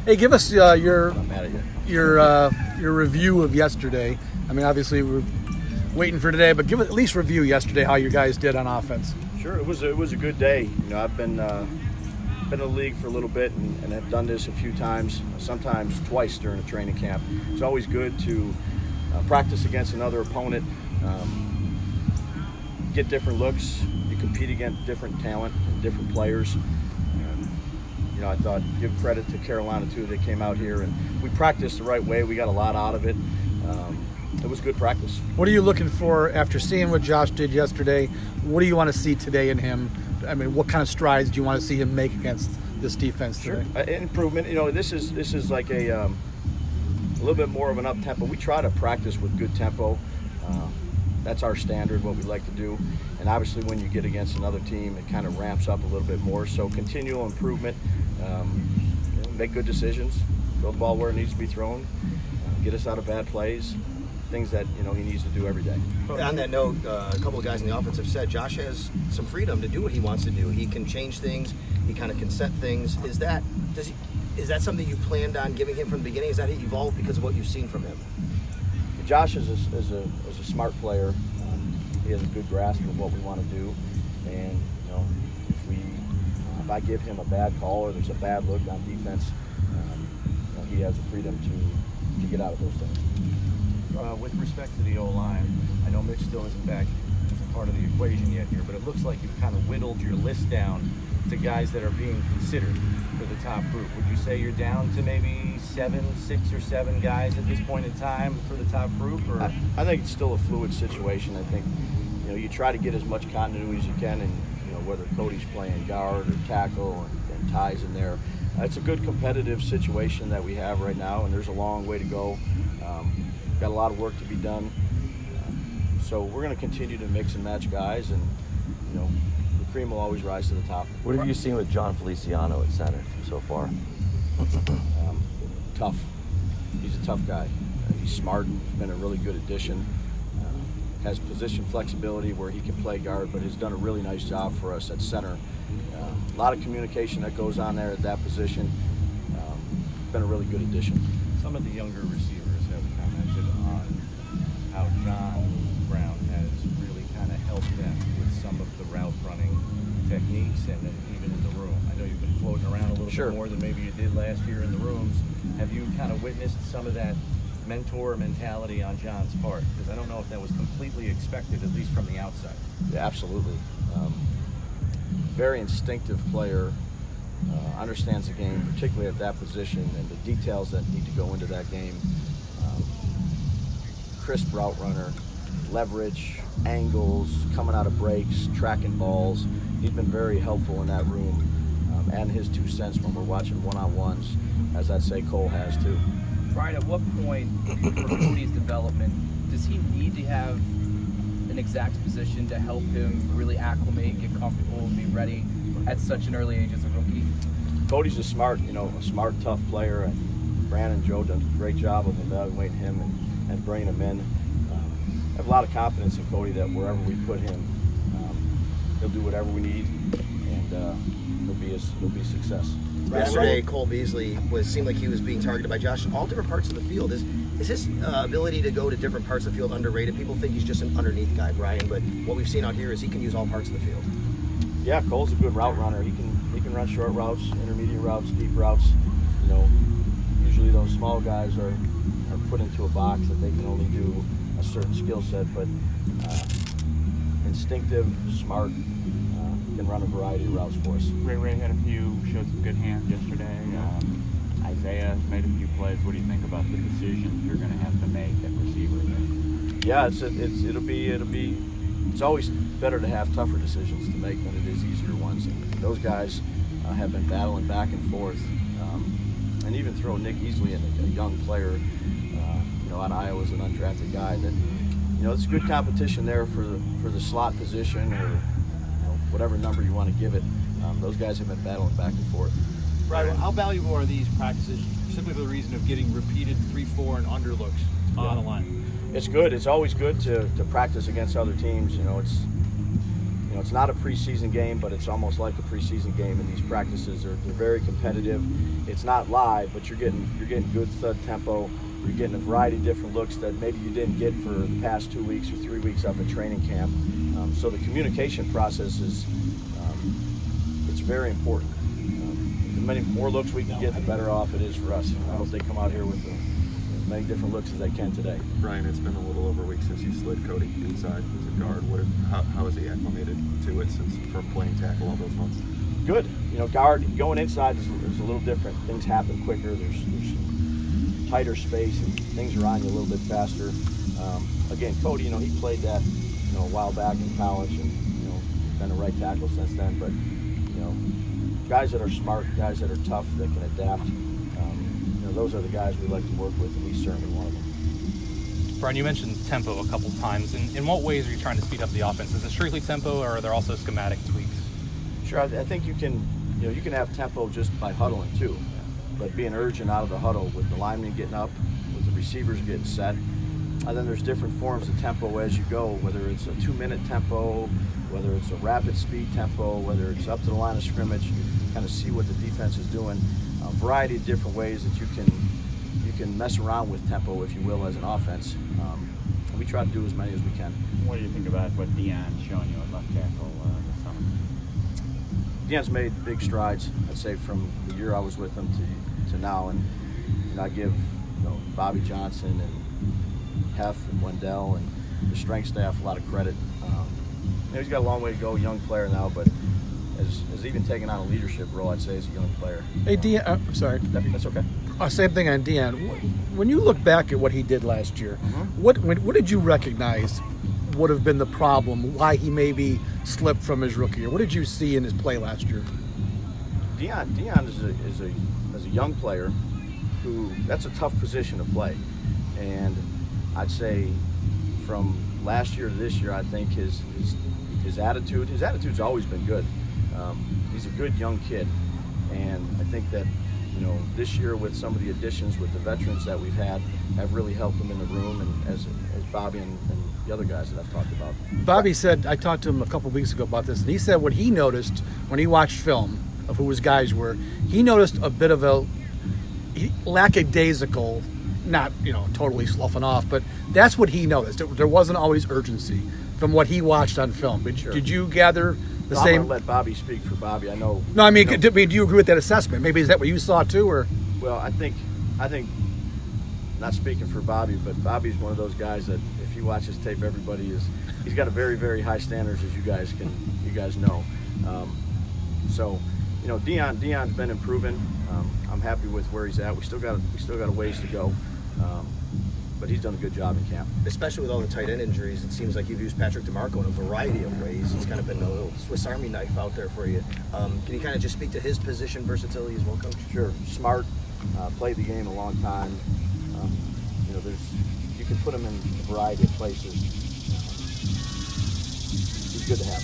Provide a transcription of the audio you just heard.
Hey, give us your review of yesterday. I mean, obviously we're waiting for today, but give it at least review yesterday how you guys did on offense. Sure, it was a good day. You know, I've been in the league for a little bit and have done this a few times, sometimes twice during a training camp. It's always good to practice against another opponent, get different looks. You compete against different talent and different players. You know, I thought, give credit to Carolina too. They came out here and we practiced the right way. We got a lot out of it. It was good practice. What are you looking for after seeing what Josh did yesterday? What do you want to see today in him? I mean, what kind of strides do you want to see him make against this defense today? Sure. Improvement. You know, this is like a little bit more of an up tempo. We try to practice with good tempo. That's our standard, what we like to do. And obviously, when you get against another team, it kind of ramps up a little bit more. So continual improvement. Make good decisions. Throw the ball where it needs to be thrown. Get us out of bad plays. Things that he needs to do every day. On that note, a couple of guys in the offense have said Josh has some freedom to do what he wants to do. He can change things. He kind of can set things. Is that something you planned on giving him from the beginning? Is that he evolved because of what you've seen from him? Josh is a smart player. He has a good grasp of what we want to do, and if I give him a bad call or there's a bad look on defense, he has the freedom to get out of those things. With respect to the O-line, I know Mitch still isn't back as a part of the equation yet here, but it looks like you've kind of whittled your list down to guys that are being considered for the top group. Would you say you're down to maybe 6 or 7 guys at this point in time for the top group? Or I think it's still a fluid situation. I think you try to get as much continuity as you can, and whether Cody's playing guard or tackle and Ty's in there. It's a good competitive situation that we have right now, and there's a long way to go. Got a lot of work to be done. So we're going to continue to mix and match guys, and the cream will always rise to the top. What have you seen with John Feliciano at center so far? Tough. He's a tough guy. He's smart. He's been a really good addition. Has position flexibility where he can play guard, but has done a really nice job for us at center. A lot of communication that goes on there at that position. Been a really good addition. Some of the younger receivers have commented on how John Brown has really kind of helped them with some of the route running techniques, and then even in the room. I know you've been floating around a little bit more than maybe you did last year in the rooms. Have you kind of witnessed some of that mentor mentality on John's part? Because I don't know if that was completely expected, at least from the outside. Yeah, absolutely. Very instinctive player, understands the game, particularly at that position, and the details that need to go into that game. Crisp route runner, leverage, angles, coming out of breaks, tracking balls. He's been very helpful in that room, and his 2 cents when we're watching one-on-ones, as I'd say Cole has too. Brian, at what point for Cody's development does he need to have an exact position to help him really acclimate, get comfortable, and be ready at such an early age as a rookie? Cody's a smart, tough player, and Brandon and Joe done a great job of evaluating him and bringing him in. I have a lot of confidence in Cody that wherever we put him, he'll do whatever we need, and he'll be a success. Yesterday, Cole Beasley seemed like he was being targeted by Josh in all different parts of the field. Is his ability to go to different parts of the field underrated? People think he's just an underneath guy, Brian, but what we've seen out here is he can use all parts of the field. Yeah, Cole's a good route runner. He can run short routes, intermediate routes, deep routes. Usually those small guys are put into a box that they can only do a certain skill set, but instinctive, smart, can run a variety of routes for us. Ray had showed some good hands yesterday. Isaiah made a few plays. What do you think about the decisions you're going to have to make at receiver? Yeah, it's always better to have tougher decisions to make than it is easier ones. And those guys have been battling back and forth, and even throw Nick Easley in, a young player, out of Iowa as an undrafted guy. That it's good competition there for the slot position or whatever number you want to give it. Those guys have been battling back and forth. Right. How valuable are these practices simply for the reason of getting repeated 3-4 and under looks on the line? It's good. It's always good to practice against other teams. it's not a preseason game, but it's almost like a preseason game. And these practices they're very competitive. It's not live, but you're getting good thud tempo. You're getting a variety of different looks that maybe you didn't get for the past 2 weeks or 3 weeks up at training camp. So the communication process is it's very important. The many more looks we can get, the better off it is for us. I hope they come out here with as many different looks as they can today. Brian, it's been a little over a week since you slid Cody inside as a guard. How has he acclimated to it since from playing tackle all those months? Good. Guard going inside is a little different. Things happen quicker. There's tighter space and things are on you a little bit faster. Again, Cody, he played that a while back in college and been a right tackle since then. But guys that are smart, guys that are tough, that can adapt. Those are the guys we like to work with, and he's certainly one of them. Brian, you mentioned tempo a couple times. In what ways are you trying to speed up the offense? Is it strictly tempo, or are there also schematic tweaks? Sure, I think you can have tempo just by huddling too, but being urgent out of the huddle with the linemen getting up, with the receivers getting set. And then there's different forms of tempo as you go, whether it's a 2-minute tempo, whether it's a rapid speed tempo, whether it's up to the line of scrimmage. You kind of see what the defense is doing. A variety of different ways that you can mess around with tempo, if you will, as an offense. And we try to do as many as we can. What do you think about what Deion's showing you at left tackle this summer? Deion's made big strides, I'd say, from the year I was with him to now. And I give Bobby Johnson and Hef and Wendell and the strength staff a lot of credit. He's got a long way to go, young player now, but has even taken on a leadership role, I'd say, as a young player. Hey, Deion, I'm sorry. That's okay. Same thing on Deion. When you look back at what he did last year, what did you recognize would have been the problem, why he maybe slipped from his rookie year? What did you see in his play last year? Deion is a young player who, that's a tough position to play. And I'd say from last year to this year, I think his attitude's always been good. He's a good young kid, and I think that this year with some of the additions with the veterans that we've had have really helped him in the room, and as Bobby and the other guys that I've talked about. Bobby said, I talked to him a couple of weeks ago about this, and he said what he noticed when he watched film of who his guys were, he noticed a bit of a lackadaisical, not totally sloughing off, but that's what he noticed. There wasn't always urgency from what he watched on film. But Sure. Did you gather the I'm same? going to let Bobby speak for Bobby. I know. No, I mean, do you agree with that assessment? Maybe is that what you saw too, or? Well, I think, not speaking for Bobby, but Bobby's one of those guys that if you watch his tape, he's got a very, very high standards, as you guys know. So, Deion's been improving. I'm happy with where he's at. We still got a ways to go, but he's done a good job in camp. Especially with all the tight end injuries, it seems like you've used Patrick DeMarco in a variety of ways. He's kind of been a little Swiss Army knife out there for you. Can you kind of just speak to his position versatility as well, Coach? Sure, smart, played the game a long time. You can put him in a variety of places. He's good to have.